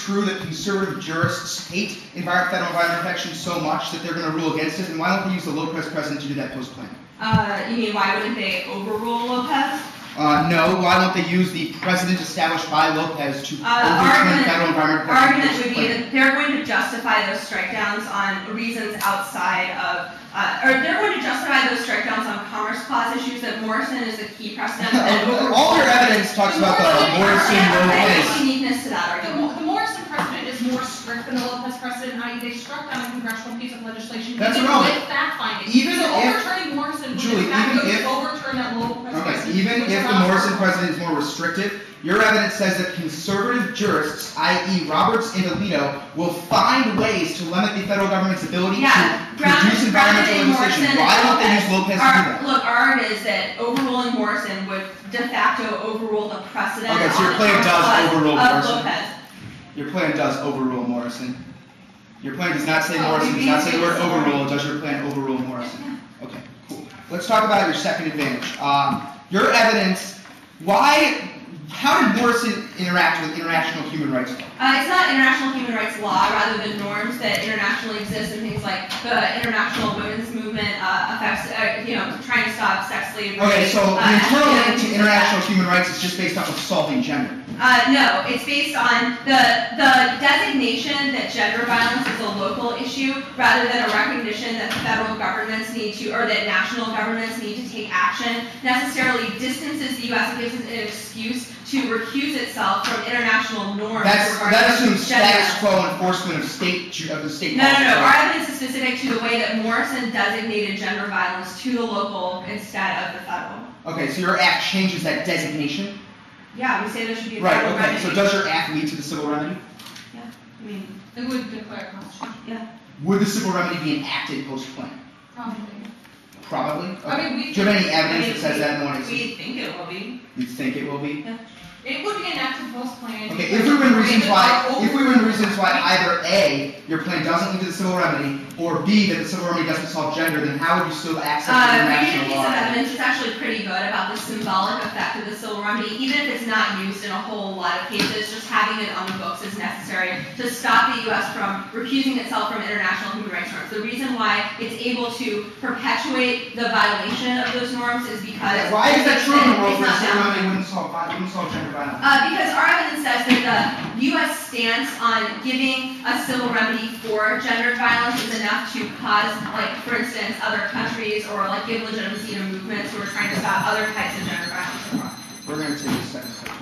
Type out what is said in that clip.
true that conservative jurists hate federal environmental protection so much that they're going to rule against it? And why don't they use the Lopez precedent to do that post-planning? You mean why wouldn't they overrule Lopez? No, why don't they use the precedent established by Lopez to overturn federal environmental protection? The argument would be that they're going to justify those strikedowns on reasons outside of, or they're going to justify those strikedowns on Commerce Clause issues that Morrison is a key precedent. All your evidence talks about the Morrison-Lopez. Uniqueness to that argument. The Morrison precedent is more strict than the Lopez precedent, i.e. they struck down a congressional piece of legislation. That's irrelevant. With fact-finding. Even so if, overturning Morrison Julie, overturn that Lopez precedent. Even if the Morrison precedent is more restrictive, your evidence says that conservative jurists, i.e. Roberts and Alito, will find ways to limit the federal government's ability to produce environmental legislation. Why don't they use Lopez to do that? Look, our argument is that overruling Morrison would de facto overrule the precedent. Okay, so your plan does overrule Morrison. Lopez. Your plan does overrule Morrison. Your plan does not say Morrison, does not say the word overrule. Does your plan overrule Morrison? Okay, cool. Let's talk about your second advantage. Your evidence, how did Morrison interact with international human rights law? It's not international human rights law, rather than norms that internationally exist, and things like the international women's movement affects, trying to stop sex slavery. Okay, so the internal link to international human rights is just based off of solving gender. No, it's based on the designation that gender violence is a local issue, rather than a recognition that federal governments need to, or that national governments need to take action, necessarily distances the U.S. and gives it an excuse to recuse itself from international norms. That assumes status quo enforcement of the state. No. Our evidence is specific to the way that Morrison designated gender violence to the local instead of the federal. Okay, so your act changes that designation? Yeah, we say there should be a right, federal remedy. So does your act lead to the civil remedy? Yeah, I mean, it would declare constitution. Yeah. Would the civil remedy be enacted post-plan? Probably? Okay. I mean, do you have any evidence that says that in one instance? We think it will be. You think it will be? Yeah. It would be enacted post-plan. Okay, if we win reasons why either A, your plan doesn't lead to the civil remedy, or B, that the civil remedy doesn't solve gender, then how would you still access international piece law? of evidence is actually pretty good about the symbolic effect of the civil remedy, even if it's not used in a whole lot of cases. Just having it on the books is necessary to stop the U.S. from recusing itself from international human rights norms. The reason why it's able to perpetuate the violation of those norms is because why is that true in the world where the civil remedy wouldn't solve gender violence? Because our evidence says that the U.S. stance on giving a civil remedy for gendered violence is enough to cause, like, for instance, other countries or, like, give legitimacy to movements who are trying to stop other types of gender violence. We're going to take a second.